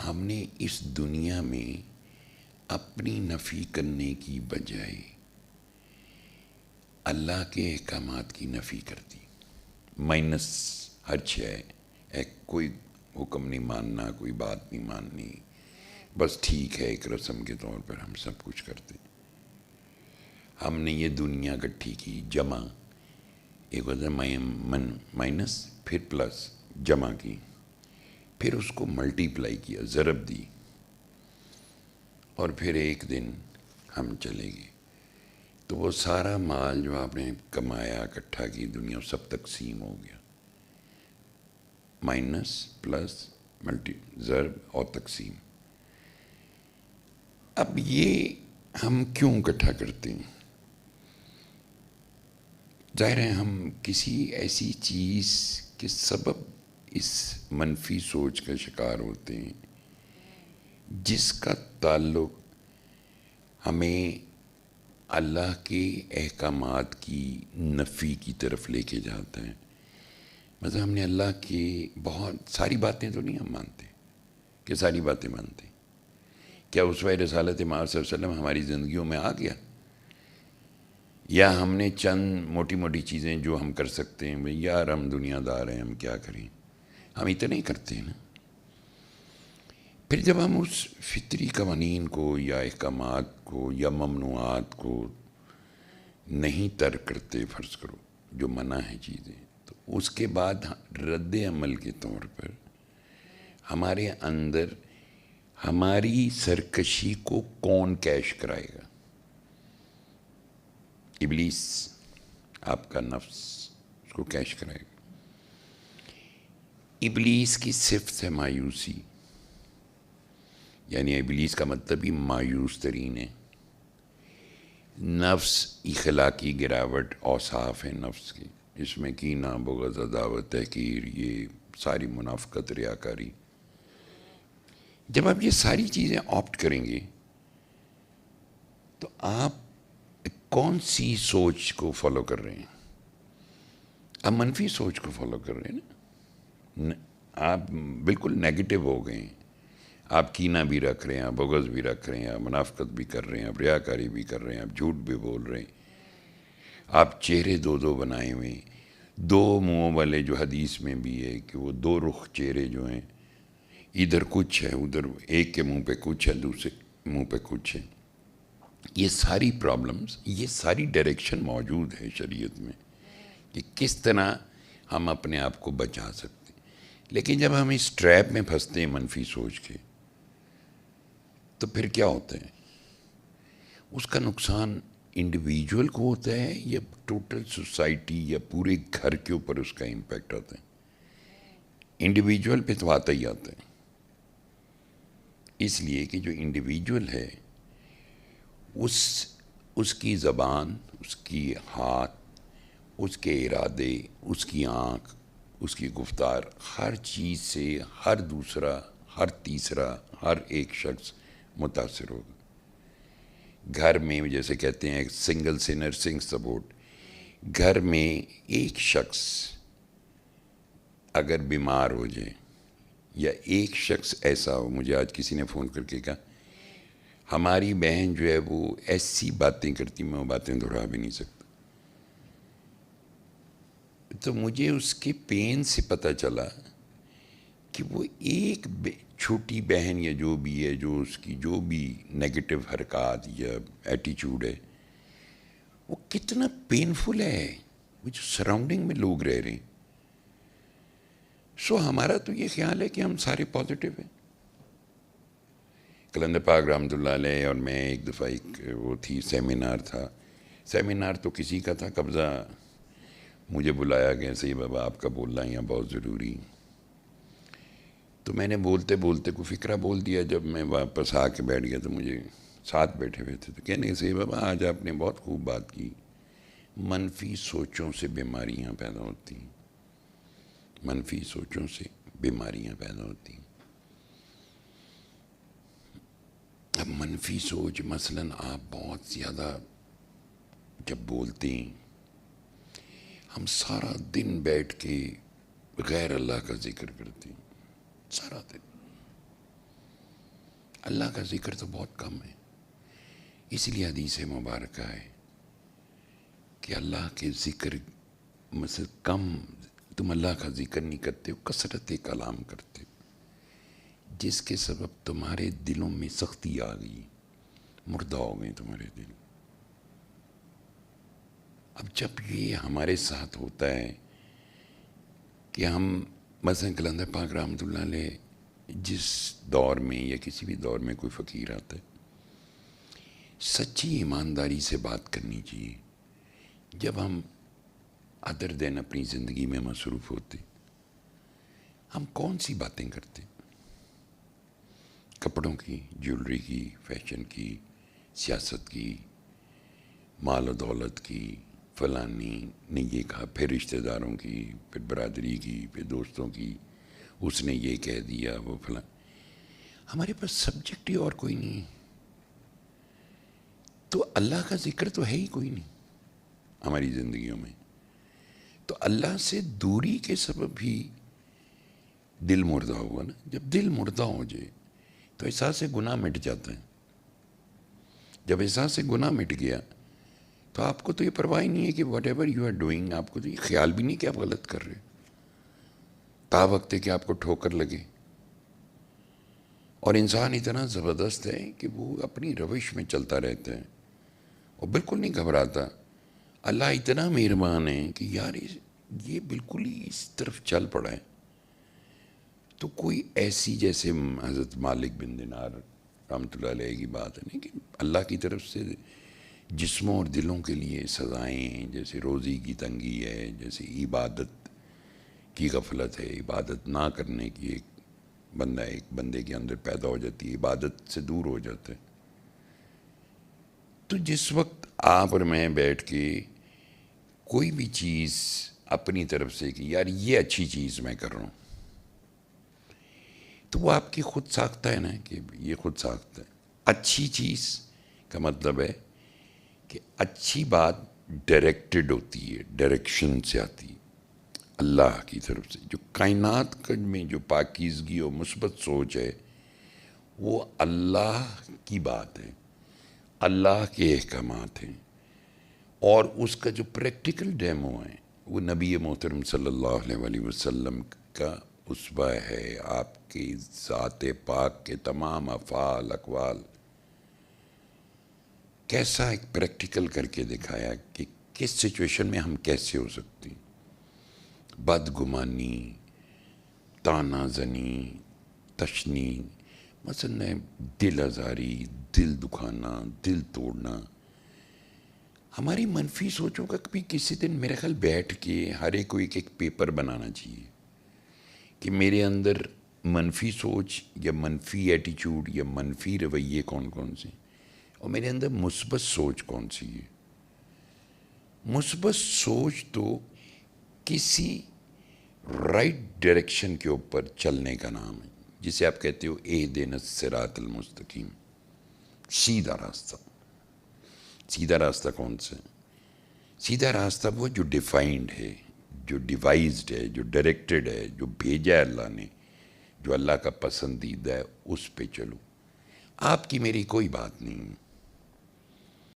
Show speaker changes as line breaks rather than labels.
ہم نے اس دنیا میں اپنی نفی کرنے کی بجائے اللہ کے احکامات کی نفی کر دی. مائنس ہر شے، کوئی حکم نہیں ماننا، کوئی بات نہیں ماننی، بس ٹھیک ہے ایک رسم کے طور پر ہم سب کچھ کرتے. ہم نے یہ دنیا اکٹھی کی، جمع، ایک ہوتا ہے مائنس پھر پلس، جمع کی، پھر اس کو ملٹی پلائی کیا، ضرب دی، اور پھر ایک دن ہم چلے گئے. تو وہ سارا مال جو آپ نے کمایا، اکٹھا کی دنیا، سب تقسیم ہو گیا. مائنس پلس ملٹی، ضرب اور تقسیم. اب یہ ہم کیوں اکٹھا کرتے ہیں؟ ظاہر ہے ہم کسی ایسی چیز کے سبب اس منفی سوچ کا شکار ہوتے ہیں جس کا تعلق ہمیں اللہ کے احکامات کی نفی کی طرف لے کے جاتا ہے. مطلب ہم نے اللہ کی بہت ساری باتیں تو نہیں ہم مانتے کہ ساری باتیں مانتے. کیا اسوہ رسالت مآب صلی اللہ علیہ وسلم ہماری زندگیوں میں آ گیا؟ یا ہم نے چند موٹی موٹی چیزیں جو ہم کر سکتے ہیں، بھئی یار ہم دنیا دار ہیں، ہم کیا کریں، ہم اتنے ہی کرتے ہیں نا. پھر جب ہم اس فطری قوانین کو یا احکامات کو یا ممنوعات کو نہیں ترک کرتے، فرض کرو جو منع ہے چیزیں، تو اس کے بعد رد عمل کے طور پر ہمارے اندر ہماری سرکشی کو کون کیش کرائے گا؟ ابلیس، آپ کا نفس اس کو کیش کرائے گا. ابلیس کی صفت ہے مایوسی، یعنی ابلیس کا مطلب ہی مایوس ترین ہے. نفس اخلاقی گراوٹ اوصاف ہے نفس کی، اس میں کینہ، بغض، عداوت، تحقیر، یہ ساری منافقت، ریاکاری. جب آپ یہ ساری چیزیں آپٹ کریں گے تو آپ کون سی سوچ کو فالو کر رہے ہیں؟ آپ منفی سوچ کو فالو کر رہے ہیں نا. آپ بالکل نیگیٹو ہو گئے ہیں. آپ کینہ بھی رکھ رہے ہیں، آپ بغض بھی رکھ رہے ہیں، آپ منافقت بھی کر رہے ہیں، آپ ریاکاری بھی کر رہے ہیں، آپ جھوٹ بھی بول رہے ہیں. آپ چہرے دو دو بنائے ہوئے ہیں، دو منہوں والے، جو حدیث میں بھی ہے کہ وہ دو رخ چہرے جو ہیں، ادھر کچھ ہے، ادھر ایک کے منہ پہ کچھ ہے، دوسرے منہ پہ کچھ ہے. یہ ساری پرابلمز، یہ ساری ڈائریکشن موجود ہے شریعت میں کہ کس طرح ہم اپنے آپ کو بچا سکتے ہیں. لیکن جب ہم اس ٹریپ میں پھنستے ہیں منفی سوچ کے، تو پھر کیا ہوتا ہے؟ اس کا نقصان انڈیویجول کو ہوتا ہے یا ٹوٹل سوسائٹی یا پورے گھر کے اوپر اس کا امپیکٹ آتا ہے؟ انڈیویجول پہ تو آتا ہی آتا ہے، اس لیے کہ جو انڈیویجول ہے اس کی زبان، اس کی ہاتھ، اس کے ارادے، اس کی آنکھ، اس کی گفتار، ہر چیز سے ہر دوسرا، ہر تیسرا، ہر ایک شخص متاثر ہوگا. گھر میں جیسے کہتے ہیں سنگل سنر سنگس دا بوٹ، گھر میں ایک شخص اگر بیمار ہو جائے یا ایک شخص ایسا ہو، مجھے آج کسی نے فون کر کے کہا ہماری بہن جو ہے وہ ایسی باتیں کرتی، میں وہ باتیں دہرا بھی نہیں سکتا. تو مجھے اس کے پین سے پتہ چلا کہ وہ ایک چھوٹی بہن یا جو بھی ہے، جو اس کی جو بھی نیگیٹو حرکات یا ایٹیچیوڈ ہے، وہ کتنا پینفل ہے وہ جو سراؤنڈنگ میں لوگ رہ رہے ہیں. سو ہمارا تو یہ خیال ہے کہ ہم سارے پازیٹیو ہیں. قلندر پاک رحمۃ اللہ علیہ اور میں ایک دفعہ وہ تھی سیمینار تھا، سیمینار تو کسی کا تھا، قبضہ مجھے بلایا گیا، صحیح بابا آپ کا بولنا یہاں بہت ضروری. تو میں نے بولتے بولتے کو فکرہ بول دیا. جب میں واپس آ کے بیٹھ گیا تو مجھے ساتھ بیٹھے ہوئے تھے تو کہنے صحیح بابا آج آپ نے بہت خوب بات کی، منفی سوچوں سے بیماریاں پیدا ہوتی ہیں، منفی سوچوں سے بیماریاں پیدا ہوتی ہیں. اب منفی سوچ مثلاً آپ بہت زیادہ جب بولتے ہیں، ہم سارا دن بیٹھ کے غیر اللہ کا ذکر کرتے ہیں، سارا دن اللہ کا ذکر تو بہت کم ہے. اس لیے حدیث مبارکہ ہے کہ اللہ کے ذکر مثلا کم، تم اللہ کا ذکر نہیں کرتے ہو، کثرت کلام کرتے ہو، جس کے سبب تمہارے دلوں میں سختی آ گئی، مردہ ہو گئے تمہارے دل. اب جب یہ ہمارے ساتھ ہوتا ہے کہ ہم مثلا کلندر پاک رحمۃ اللہ علیہ جس دور میں یا کسی بھی دور میں کوئی فقیر آتا ہے، سچی ایمانداری سے بات کرنی چاہیے. جب ہم ادر دین اپنی زندگی میں مصروف ہوتے، ہم کون سی باتیں کرتے؟ کپڑوں کی، جیولری کی، فیشن کی، سیاست کی، مال و دولت کی، فلانی نے یہ کہا، پھر رشتہ داروں کی، پھر برادری کی، پھر دوستوں کی، اس نے یہ کہہ دیا، وہ فلاں. ہمارے پاس سبجیکٹ ہی اور کوئی نہیں ہے. تو اللہ کا ذکر تو ہے ہی کوئی نہیں ہماری زندگیوں میں. تو اللہ سے دوری کے سبب بھی دل مردہ ہوا نا. جب دل مردہ ہو جائے تو احساس گناہ مٹ جاتا ہے. جب احساس گناہ مٹ گیا تو آپ کو تو یہ پرواہ نہیں ہے کہ whatever you are doing, آپ کو تو یہ خیال بھی نہیں کہ آپ غلط کر رہے، تا وقت ہے کہ آپ کو ٹھوکر لگے. اور انسان اتنا زبردست ہے کہ وہ اپنی روش میں چلتا رہتا ہے اور بالکل نہیں گھبراتا. اللہ اتنا مہربان ہے کہ یار یہ بالکل ہی اس طرف چل پڑا ہے. تو کوئی ایسی جیسے حضرت مالک بن دینار رحمۃ اللہ علیہ کی بات ہے نہیں کہ اللہ کی طرف سے جسموں اور دلوں کے لیے سزائیں ہیں، جیسے روزی کی تنگی ہے، جیسے عبادت کی غفلت ہے، عبادت نہ کرنے کی ایک بندے کے اندر پیدا ہو جاتی ہے، عبادت سے دور ہو جاتا ہے. تو جس وقت آپ اور میں بیٹھ کے کوئی بھی چیز اپنی طرف سے کہ یار یہ اچھی چیز میں کر رہا ہوں، تو وہ آپ کی خود ساختہ ہے نا، کہ یہ خود ساختہ ہے. اچھی چیز کا مطلب ہے کہ اچھی بات ڈائریکٹڈ ہوتی ہے، ڈائریکشن سے آتی ہے اللہ کی طرف سے. جو کائنات میں جو پاکیزگی اور مثبت سوچ ہے وہ اللہ کی بات ہے، اللہ کے احکامات ہیں، اور اس کا جو پریکٹیکل ڈیمو ہے وہ نبی محترم صلی اللہ علیہ وسلم کا اسوہ ہے. آپ کی ذات پاک کے تمام افعال اقوال کیسا ایک پریکٹیکل کر کے دکھایا کہ کس سچویشن میں ہم کیسے ہو سکتے ہیں. بدگمانی، تانا زنی، تشنی، مثلا دل آزاری، دل دکھانا، دل توڑنا. ہماری منفی سوچوں کا کبھی کسی دن میرے خیال بیٹھ کے ہر ایک کو ایک پیپر بنانا چاہیے کہ میرے اندر منفی سوچ یا منفی ایٹیچیوڈ یا منفی رویے کون کون سے، اور میرے اندر مثبت سوچ کون سی ہے. مثبت سوچ تو کسی رائٹ ڈائریکشن کے اوپر چلنے کا نام ہے، جسے آپ کہتے ہو اہدنا الصراط المستقیم، سیدھا راستہ. سیدھا راستہ کون سا ہے؟ سیدھا راستہ وہ جو ڈیفائنڈ ہے، جو ڈیوائزڈ ہے، جو ڈائریکٹڈ ہے، جو بھیجا ہے اللہ نے، جو اللہ کا پسندیدہ ہے، اس پہ چلو. آپ کی میری کوئی بات نہیں،